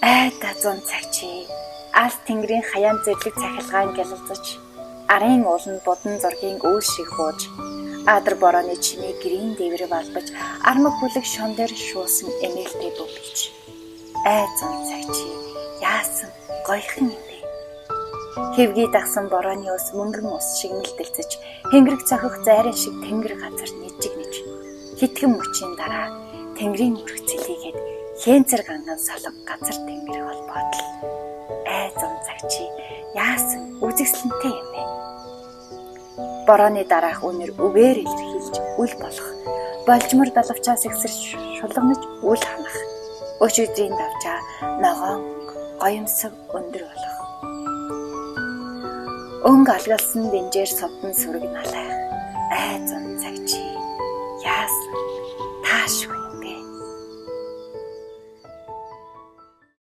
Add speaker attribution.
Speaker 1: Айда зун цагчи алс тэнгэрийн хаяан зэрлэг цахилгаан гялалзаж арын ууланд будан зургийн үйл шиг хууж адар борооны чимээ гэрийн дэврэг албаж армаг бүлэг шон дээр шуусан эмээлтэй бүбэлж ай зун цагчи яасан гоёхан юм бэ. Хэвгий дагсан борооны ус мөнгөн ус шиг мэлдэлцэж хэнгэрэг цохих зайрын шиг тэнгэр газар нэжигнэж хитгэн мөчийн дараа тэнгэрийн өрх цэлийгээд хэнцэр ганган солог газар тэнгэр холбоотол ай зун цагчи яасан үзэгсэлэнтэй юм бэ. Борооны дараах үнэр үгээр илэрхийлж үл болох болжмор далавчаас ихсэрч шулганаж үл ханах өч өдрийн давжаа ногоон гоёмсог өндөр болох өнг алгалсан бэнжээр содон сүрэг налайх ай зун